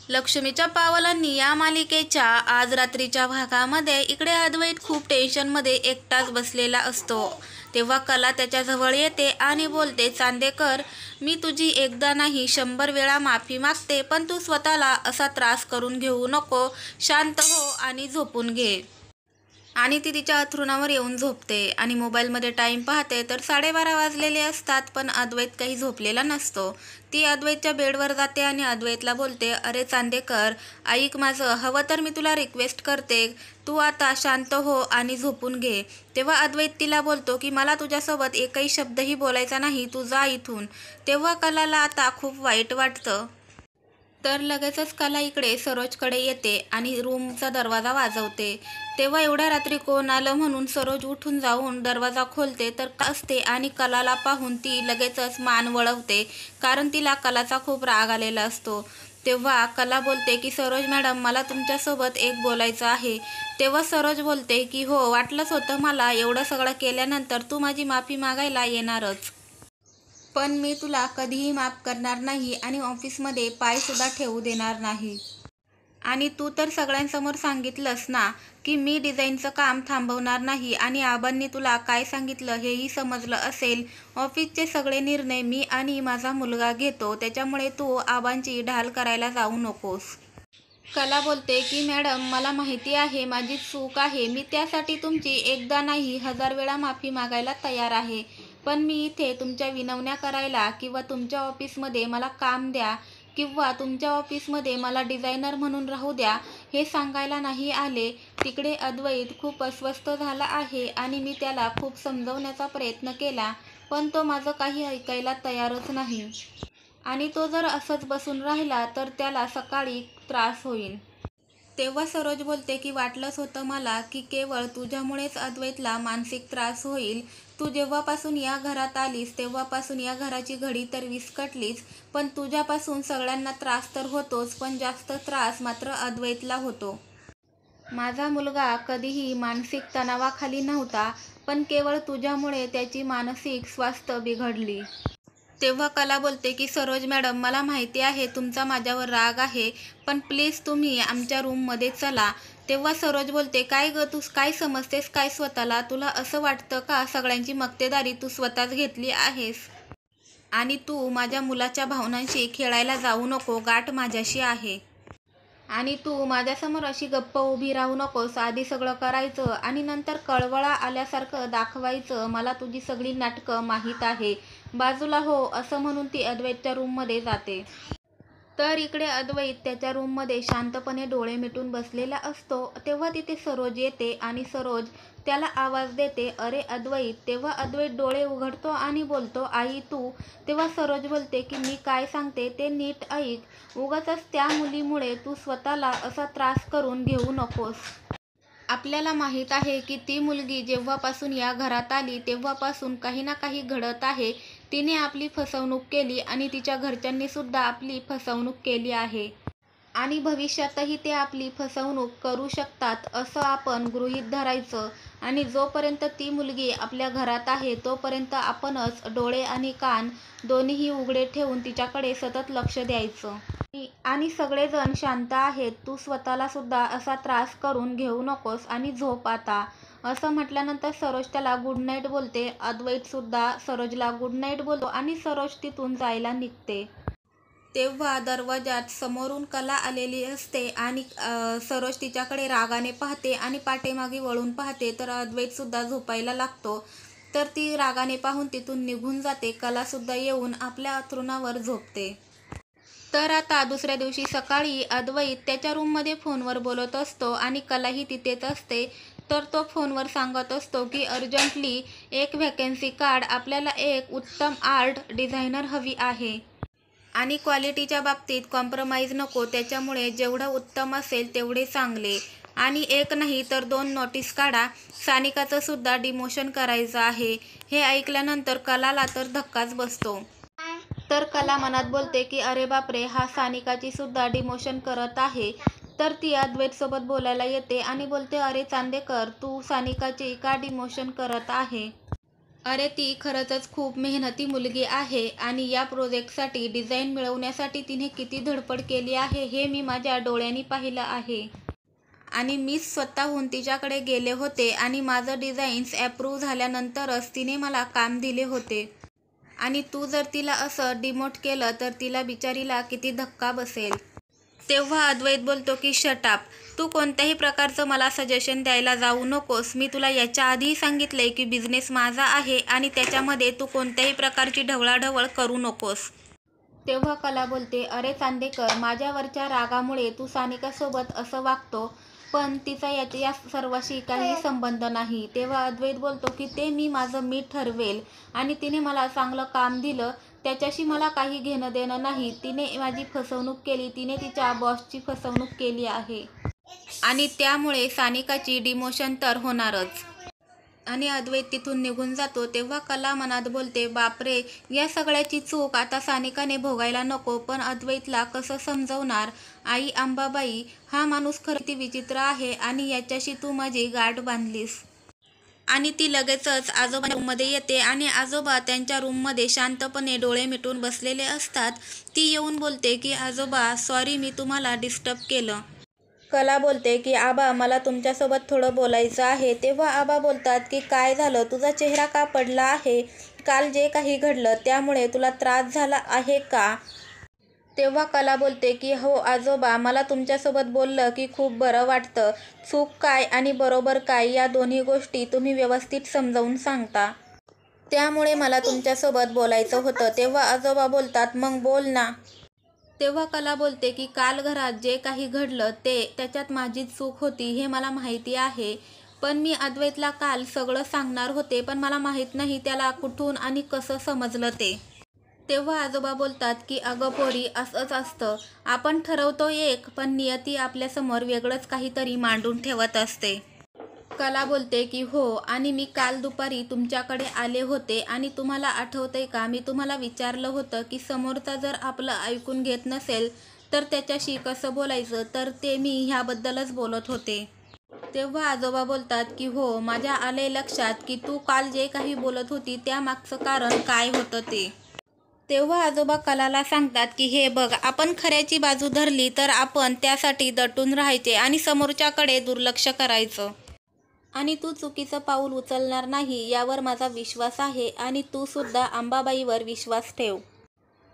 लक्ष्मीच्या पावलांनी या मालिकेच्या आज रात्रीच्या भागामध्ये इकडे अद्वैत खूप टेन्शनमध्ये एकटाच बसलेला असतो। तेव्हा कला त्याच्याजवळ येते आणि बोलते, चांदेकर, मी तुझी एकदा नाही 100 वेळा माफी मागते, पण तू स्वतःला असा त्रास करून घेऊ नको, शांत हो आणि झोपून घे। आणि ती तिच्या अंथरुणावर येऊन झोपते आणि मोबाईलमध्ये टाईम पाहते तर 12:30 वाजलेले असतात, पण अद्वैत काही झोपलेला नसतो। ती अद्वैतच्या बेडवर जाते आणि अद्वैतला बोलते, अरे चांदेकर, ऐक माझं, हवं तर मी तुला रिक्वेस्ट करते, तू आता शांत हो आणि झोपून घे। तेव्हा अद्वैत तिला बोलतो की मला तुझ्यासोबत एकही शब्दही बोलायचा नाही, तू जा इथून। तेव्हा कलाला आता खूप वाईट वाटतं। तर लगेचच कला इकडे सरोजकडे येते आणि रूमचा दरवाजा वाजवते। तेव्हा एवढ्या रात्री कोण आलं म्हणून सरोज उठून जाऊन दरवाजा खोलते तर असते आणि कलाला पाहून ती लगेचच मान वळवते, कारण तिला कलाचा खूप राग आलेला असतो। तेव्हा कला बोलते की सरोज मॅडम, मला तुमच्यासोबत एक बोलायचं आहे। तेव्हा सरोज बोलते की हो, वाटलंच होतं मला, एवढं सगळं केल्यानंतर तू माझी माफी मागायला येणारच। पण मी तुला कधीही माफ करणार नाही आणि ऑफिसमध्ये पायसुद्धा ठेवू देणार नाही। आणि तू तर सगळ्यांसमोर सांगितलंस ना की मी डिझाईनचं काम थांबवणार नाही, आणि आबांनी तुला काय सांगितलं हेही समजलं असेल। ऑफिसचे सगळे निर्णय मी आणि माझा मुलगा घेतो, त्याच्यामुळे तू आबांची ढाल करायला जाऊ नकोस। कला बोलते की मॅडम, मला माहिती आहे माझी चूक आहे, मी त्यासाठी तुमची एकदा नाही 1000 वेळा माफी मागायला तयार आहे, पण मी इथे तुमच्या विनवण्या करायला किंवा तुमच्या ऑफिसमध्ये मला काम द्या किंवा तुमच्या ऑफिसमध्ये मला डिझायनर म्हणून राहू द्या हे सांगायला नाही आले। तिकडे अद्वैत खूप अस्वस्थ झाला आहे आणि मी त्याला खूप समजवण्याचा प्रयत्न केला, पण तो माझं काही ऐकायला तयारच नाही। आणि तो जर असंच बसून राहिला तर त्याला सकाळी त्रास होईल। तेव्हा सरोज बोलते की वाटलंच होतं मला की केवळ तुझ्यामुळेच अद्वैतला मानसिक त्रास होईल। तू जेव्हापासून या घरात आलीस तेव्हापासून या घराची घडी तर विस्कटलीच, पण तुझ्यापासून सगळ्यांना त्रास तर होतोच, पण जास्त त्रास मात्र अद्वैतला होतो। माझा मुलगा कधीही मानसिक तणावाखाली नव्हता, पण केवळ तुझ्यामुळे त्याची मानसिक स्वास्थ्य बिघडली। तेव्हा कला बोलते की सरोज मॅडम, मला माहिती आहे तुमचा माझ्यावर राग आहे, पण प्लीज तुम्ही आमच्या रूममध्ये चला। तेव्हा सरोज बोलते, काय गं, तू काय समजतेस काय स्वतःला? तुला असं वाटतं का सगळ्यांची मक्तेदारी तू स्वतःच घेतली आहेस? आणि तू माझ्या मुलाच्या भावनांशी खेळायला जाऊ नको, गाठ माझ्याशी आहे। आणि तू माझ्यासमोर अशी गप्प उभी राहू नकोस, आधी सगळं करायचं आणि नंतर कळवळा आल्यासारखं दाखवायचं। मला तुझी सगळी नाटकं माहीत आहे, बाजूला हो, असं म्हणून ती अद्वैतच्या रूममध्ये जाते। तर इकडे अद्वैत त्याच्या रूममध्ये शांतपणे डोळे मिटून बसलेला असतो। तेव्हा तिथे सरोज येते आणि सरोज त्याला आवाज देते, अरे अद्वैत। तेव्हा अद्वैत डोळे उघडतो आणि बोलतो, आई तू? तेव्हा सरोज बोलते की मी काय सांगते ते नीट ऐक, उगाचच त्या मुलीमुळे तू स्वतःला असा त्रास करून घेऊ नकोस। आपल्याला माहीत आहे की ती मुलगी जेव्हापासून या घरात आली तेव्हापासून काही ना काही घडत आहे। तिने आपली फसवणूक केली आणि तिच्या घरच्यांनी सुद्धा आपली फसवणूक केली आहे, आणि भविष्यातही ते आपली फसवणूक करू शकतात असं आपण गृहीत धरायचं। आणि जोपर्यंत ती मुलगी आपल्या घरात आहे तोपर्यंत आपणच डोळे आणि कान दोन्हीही उघडे ठेवून तिच्याकडे सतत लक्ष द्यायचं। आणि सगळेजण शांत आहेत, तू स्वतःला सुद्धा असा त्रास करून घेऊ नकोस आणि झोप आता, असं म्हटल्यानंतर सरोज त्याला गुड नाईट बोलते। अद्वैत सुद्धा सरोजला गुड नाईट बोलतो आणि सरोज तिथून जायला निघते। तेव्हा दरवाजात समोरून कला आलेली असते आणि सरोज तिच्याकडे रागाने पाहते आणि पाठीमागे वळून पाहते, तर अद्वैत सुद्धा झोपायला लागतो। तर ती रागाने पाहून तिथून निघून जाते। कला सुद्धा येऊन आपल्या अंथरुणावर झोपते। तर आता दुसऱ्या दिवशी सकाळी अद्वैत त्याच्या रूममध्ये फोनवर बोलत असतो आणि कलाही तिथेच असते। तर तो फोनवर सांगत असतो की अर्जंटली एक व्हॅकन्सी काढ, आपल्याला एक उत्तम आर्ट डिझायनर हवी आहे आणि क्वालिटीच्या बाबतीत कॉम्प्रोमाइज नको, त्याच्यामुळे जेवढं उत्तम असेल तेवढे चांगले। आणि एक नाही तर 2 नोटीस काढा, सानिकाचं सुद्धा डिमोशन करायचं आहे। हे ऐकल्यानंतर कलाला तर धक्काच बसतो। तर कला मनात बोलते की अरे बापरे, हा सानिकाची सुद्धा डिमोशन करत आहे। तर ती अद्वैत सोबत बोलायला येते आणि बोलते, अरे चांदेकर, तू सानिकाची का डिमोशन करत आहे? अरे ती खरंच खूप मेहनती मुलगी आहे आणि या प्रोजेक्टसाठी डिझाईन मिळवण्यासाठी तिने किती धडपड केली आहे हे मी माझ्या डोळ्यांनी पाहिलं आहे. आणि मी स्वतःहून तिच्याकडे गेले होते आणि माझं डिझाईन्स ॲप्रूव्ह झाल्यानंतरच तिने मला काम दिले होते. आणि तू जर तिला असं डिमोट केलं तर तिला बिचारीला किती धक्का बसेल. तेव्हा अद्वैत बोलतो की शट अप. तू कोणत्याही प्रकारचं मला सजेशन द्यायला जाऊ नकोस. मी तुला याच्या आधीही सांगितलंय की बिझनेस माझा आहे आणि त्याच्यामध्ये तू कोणत्याही प्रकारची ढवळाढवळ करू नकोस. तेव्हा कला बोलते, अरे चांदेकर, माझ्यावरच्या रागामुळे तू सानिकासोबत असं वागतो, पण तिचा या सर्वाशी काही संबंध नाही. तेव्हा अद्वैत बोलतो की ते मी ठरवेल आणि तिने मला चांगलं काम दिलं, त्याच्याशी मला काही घेणं देणं नाही. तिने माझी फसवणूक केली, तिने तिच्या बॉसची फसवणूक केली आहे आणि त्यामुळे सानिकाची डिमोशन तर होणारच. आणि अद्वैत तिथून निघून जातो. तेव्हा कला मनात बोलते, बापरे, या सगळ्याची चूक आता सानिकाने भोगायला नको. पण अद्वैतला कसं समजवणार? आई अंबाबाई, हा माणूस खरं किती विचित्र आहे आणि याच्याशी तू माझी गाठ बांधलीस. आणि ती लगेचच आजोबांच्या रूममध्ये येते आणि आजोबा त्यांच्या रूममध्ये शांतपणे डोळे मिटून बसलेले असतात. ती येऊन बोलते की आजोबा, सॉरी, मी तुम्हाला डिस्टर्ब केलं. कला बोलते की आबा, मला तुमच्यासोबत थोडं बोलायचं आहे. तेव्हा आबा बोलतात की काय झालं? तुझा चेहरा का पडला आहे? काल जे काही घडलं त्यामुळे तुला त्रास झाला आहे का? तेव्हा कला बोलते की हो आजोबा, मला तुमच्यासोबत बोललं की खूप बरं वाटतं. चूक काय आणि बरोबर काय या दोन्ही गोष्टी तुम्ही व्यवस्थित समजावून सांगता, त्यामुळे मला तुमच्यासोबत बोलायचं होतं. तेव्हा आजोबा बोलतात, मग बोल ना. तेव्हा कला बोलते की काल घरात जे काही घडलं त्याच्यात माझीच चूक होती हे मला माहिती आहे. पण मी अद्वैतला काल सगळं सांगणार होते, पण मला माहीत नाही त्याला कुठून आणि कसं समजलं ते. तेव्हा आजोबा बोलतात की अगं पोरी, असंच असतं. आपण ठरवतो एक, पण नियती आपल्यासमोर वेगळंच काहीतरी मांडून ठेवत असते. कला बोलते की हो, आणि मी काल दुपारी तुमच्याकडे आले होते आणि तुम्हाला आठवतंय का, मी तुम्हाला विचारलं होतं की समोरचा जर आपलं ऐकून घेत नसेल तर त्याच्याशी कसं बोलायचं, तर ते मी ह्याबद्दलच बोलत होते. तेव्हा आजोबा बोलतात की हो, माझ्या आले लक्षात की तू काल जे काही बोलत होती त्यामागचं कारण काय होतं ते. तेव्हा आजोबा कलाला सांगतात की हे बघ, आपण खऱ्याची बाजू धरली तर आपण त्यासाठी दटून राहायचे आणि समोरच्याकडे दुर्लक्ष करायचं. आणि तू चुकीचं पाऊल उचलणार नाही यावर माझा विश्वास आहे आणि तू सुद्धा अंबाबाईवर विश्वास ठेव.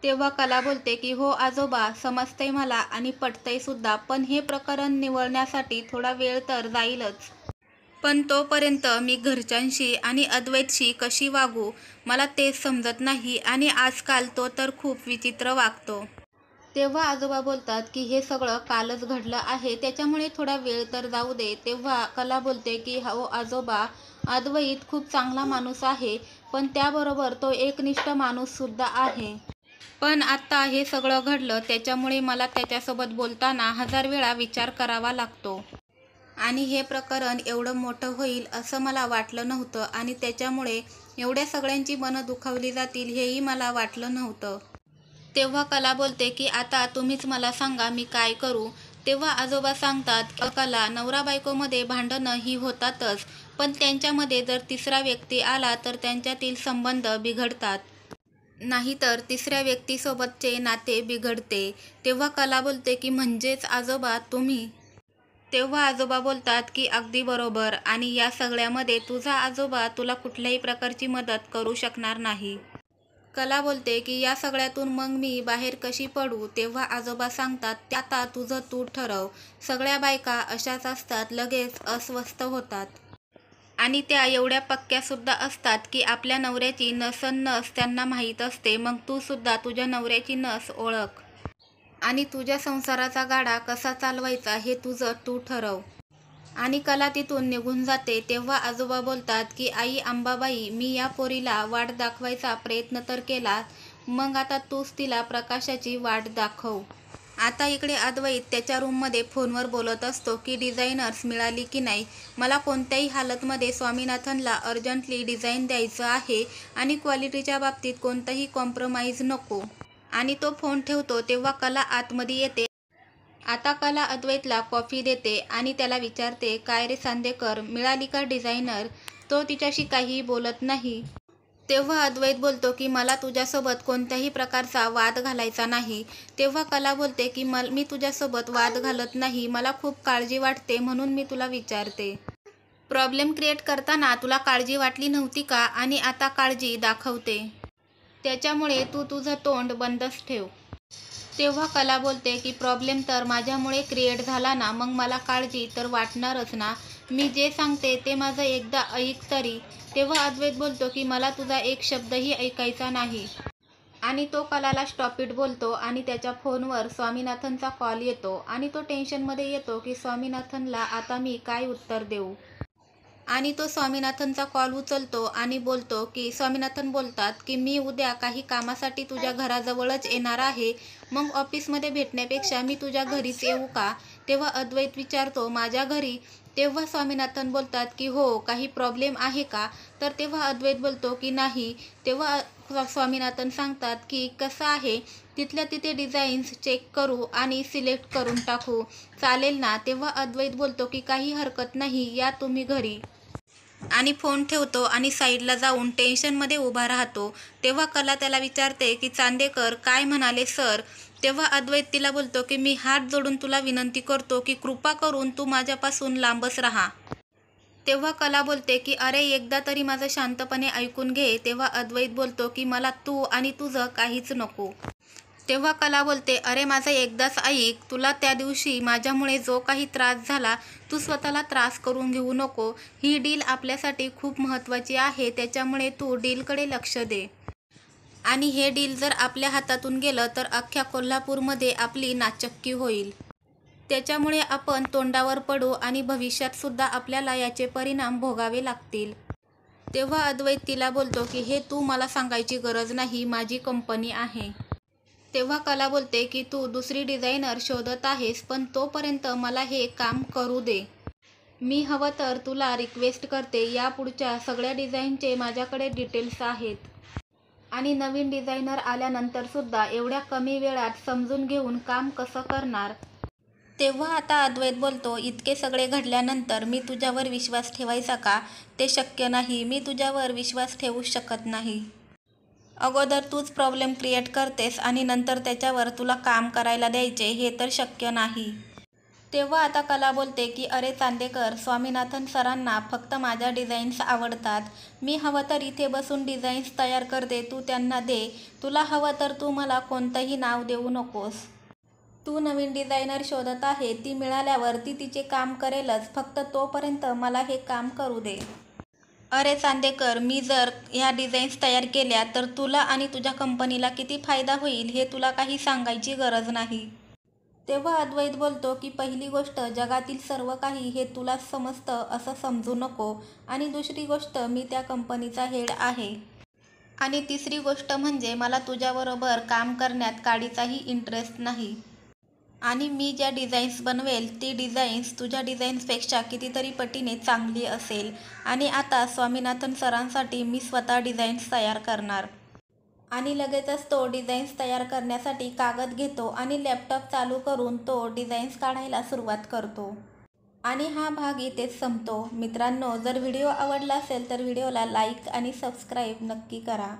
तेव्हा कला बोलते की हो आजोबा, समजतंय मला आणि पटतंय सुद्धा, पण हे प्रकरण निवळण्यासाठी थोडा वेळ तर जाईलच. पण तोपर्यंत मी घरच्यांशी आणि अद्वैतशी कशी वागू मला तेच समजत नाही आणि आजकाल तो तर खूप विचित्र वागतो. तेव्हा आजोबा बोलतात की हे सगळं कालच घडलं आहे, त्याच्यामुळे थोडा वेळ तर जाऊ दे. तेव्हा कला बोलते की हो आजोबा, अद्वैत खूप चांगला माणूस आहे, पण त्याबरोबर तो एकनिष्ठ माणूससुद्धा आहे. पण आत्ता हे सगळं घडलं त्याच्यामुळे मला त्याच्यासोबत बोलताना 1000 वेळा विचार करावा लागतो. आणि हे प्रकरण एवढं मोठं होईल असं मला वाटलं नव्हतं आणि त्याच्यामुळे एवढ्या सगळ्यांची मनं दुखावली जातील हेही मला वाटलं नव्हतं. तेव्हा कला बोलते की आता तुम्हीच मला सांगा मी काय करू. तेव्हा आजोबा सांगतात की कला, नवरा बायकोमध्ये भांडणं ही होतातच, पण त्यांच्यामध्ये जर तिसरा व्यक्ती आला तर त्यांच्यातील संबंध बिघडतात, नाहीतर तिसऱ्या व्यक्तीसोबतचे नाते बिघडते. तेव्हा कला बोलते की म्हणजेच आजोबा तुम्ही. तेव्हा आजोबा बोलतात की अगदी बरोबर, आणि या सगळ्यामध्ये तुझा आजोबा तुला कुठल्याही प्रकारची मदत करू शकणार नाही. कला बोलते की या सगळ्यातून मग मी बाहेर कशी पडू. तेव्हा आजोबा सांगतात, ते आता तुझं तू ठरव. सगळ्या बायका अशाच असतात, लगेच अस्वस्थ होतात आणि त्या एवढ्या पक्क्यासुद्धा असतात की आपल्या नवऱ्याची नस त्यांना माहीत असते. मग तू सुद्धा तुझ्या नवऱ्याची नस ओळख आणि तुझ्या संसाराचा गाडा कसा चालवायचा हे तुझं तू ठरव. आणि कला तिथून निघून जाते. तेव्हा आजोबा बोलतात की आई अंबाबाई, मी या पोरीला वाट दाखवायचा प्रयत्न तर केला, मग आता तूच तिला प्रकाशाची वाट दाखव. आता इकडे अद्वैत त्याच्या रूममध्ये फोनवर बोलत असतो की डिझायनर्स मिळाली की नाही, मला कोणत्याही हालतमध्ये स्वामीनाथनला अर्जंटली डिझाईन द्यायचं आहे आणि क्वालिटीच्या बाबतीत कोणतंही कॉम्प्रोमाइज नको. आणि तो फोन ठेवतो. तेव्हा कला आतमध्ये येते. आता कला अद्वैतला कॉफी देते आणि त्याला विचारते, काय रे सांदेकर, मिळाली का डिझायनर? तो तिच्याशी काहीही बोलत नाही. तेव्हा अद्वैत बोलतो की मला तुझ्यासोबत कोणत्याही प्रकारचा वाद घालायचा नाही. तेव्हा कला बोलते की मी तुझ्यासोबत वाद घालत नाही, मला खूप काळजी वाटते म्हणून मी तुला विचारते. प्रॉब्लेम क्रिएट करताना तुला काळजी वाटली नव्हती का आणि आता काळजी दाखवते. त्याच्यामुळे तू तुझं तोंड बंदच ठेव. तेव्हा कला बोलते की प्रॉब्लेम तर माझ्यामुळे क्रिएट झाला ना, मग मला काळजी तर वाटणारच ना. मी जे सांगते ते माझं एकदा ऐक तरी. तेव्हा अद्वैत बोलतो की मला तुझा एक शब्दही ऐकायचा नाही. आणि तो कलाला स्टॉप इट बोलतो आणि त्याच्या फोनवर स्वामीनाथनचा कॉल येतो आणि तो टेन्शनमध्ये येतो की स्वामीनाथनला आता मी काय उत्तर देऊ. आणि तो स्वामीनाथनचा कॉल उचलतो आणि बोलतो की स्वामीनाथन बोलतात की मी उद्या काही कामासाठी तुझ्या घराजवळच येणार आहे, मग ऑफिसमध्ये भेटण्यापेक्षा मी तुझ्या घरीच येऊ का. तेव्हा अद्वैत विचारतो माझ्या घरी. तेव्हा स्वामीनाथन बोलतात की हो, काही प्रॉब्लेम आहे का. तर तेव्हा अद्वैत बोलतो की नाही. तेव्हा स्वामीनाथन सांगतात की कसं आहे, तिथल्या तिथे डिझाईन्स चेक करू आणि सिलेक्ट करून टाकू, चालेल ना. तेव्हा अद्वैत बोलतो की काही हरकत नाही, या तुम्ही घरी. आणि फोन ठेवतो आणि साईडला जाऊन टेन्शनमध्ये उभा राहतो. तेव्हा कला त्याला विचारते की चांदेकर काय म्हणाले सर. तेव्हा अद्वैत तिला बोलतो की मी हात जोडून तुला विनंती करतो की कृपा करून तू माझ्यापासून लांबच राहा. तेव्हा कला बोलते की अरे एकदा तरी माझं शांतपणे ऐकून घे. तेव्हा अद्वैत बोलतो की मला तू आणि तुझं काहीच नको. तेव्हा कला बोलते अरे माझं एकदाच ऐक, तुला त्या दिवशी माझ्यामुळे जो काही त्रास झाला, तू स्वतःला त्रास करून घेऊ नको. ही डील आपल्यासाठी खूप महत्त्वाची आहे, त्याच्यामुळे तू डीलकडे लक्ष दे. आणि हे डील जर आपल्या हातातून गेलं तर अख्ख्या कोल्हापूरमध्ये आपली नाचक्की होईल. त्याच्यामुळे आपण तोंडावर पडू आणि भविष्यातसुद्धा आपल्याला याचे परिणाम भोगावे लागतील. तेव्हा अद्वैत तिला बोलतो की हे तू मला सांगायची गरज नाही, माझी कंपनी आहे. तेव्हा कला बोलते की तू दुसरी डिझायनर शोधत आहेस, पण तोपर्यंत मला हे काम करू दे. मी हवं तर तुला रिक्वेस्ट करते, या पुढच्या सगळ्या डिझाईनचे माझ्याकडे डिटेल्स आहेत. आणि नवीन डिझायनर आल्यानंतरसुद्धा एवढ्या कमी वेळात समजून घेऊन काम कसं करणार. तेव्हा आता अद्वैत बोलतो इतके सगळे घडल्यानंतर मी तुझ्यावर विश्वास ठेवायचा का. ते शक्य नाही, मी तुझ्यावर विश्वास ठेवू शकत नाही. अगोदर तूच प्रॉब्लेम क्रिएट करतेस आणि नंतर त्याच्यावर तुला काम करायला द्यायचे, हे तर शक्य नाही. तेव्हा आता कला बोलते की अरे चांदेकर, स्वामीनाथन सरांना फक्त माझ्या डिझाईन्स आवडतात. मी हवं तर इथे बसून डिझाईन्स तयार करते, तू त्यांना दे. तुला हवं तर तू मला कोणतंही नाव देऊ नकोस. तू नवीन डिझायनर शोधत आहे, ती मिळाल्यावर ती तिचे काम करेलच, फक्त तोपर्यंत मला हे काम करू दे. अरे चांदेकर, मी जर ह्या डिझाईन्स तयार केल्या तर तुला आणि तुझ्या कंपनीला किती फायदा होईल हे तुला काही सांगायची गरज नाही. तेव्हा अद्वैत बोलतो की पहिली गोष्ट, जगातील सर्व काही हे तुला समजतं असं समजू नको. आणि दुसरी गोष्ट, मी त्या कंपनीचा हेड आहे. आणि तिसरी गोष्ट म्हणजे मला तुझ्याबरोबर काम करण्यात काडीचाही इंटरेस्ट नाही. आणि मी ज्या डिझाईन्स बनवेल ती डिझाईन्स तुझ्या डिझाईन्सपेक्षा कितीतरी पटीने चांगली असेल. आणि आता स्वामीनाथन सरांसाठी मी स्वतः डिझाईन्स तयार करणार. आणि लगेचच तो डिझाईन्स तयार करण्यासाठी कागद घेतो आणि लॅपटॉप चालू करून तो डिझाईन्स काढायला सुरुवात करतो. आणि हा भाग इथेच संपतो. मित्रांनो, जर व्हिडिओ आवडला असेल तर व्हिडिओला लाईक आणि सबस्क्राईब नक्की करा.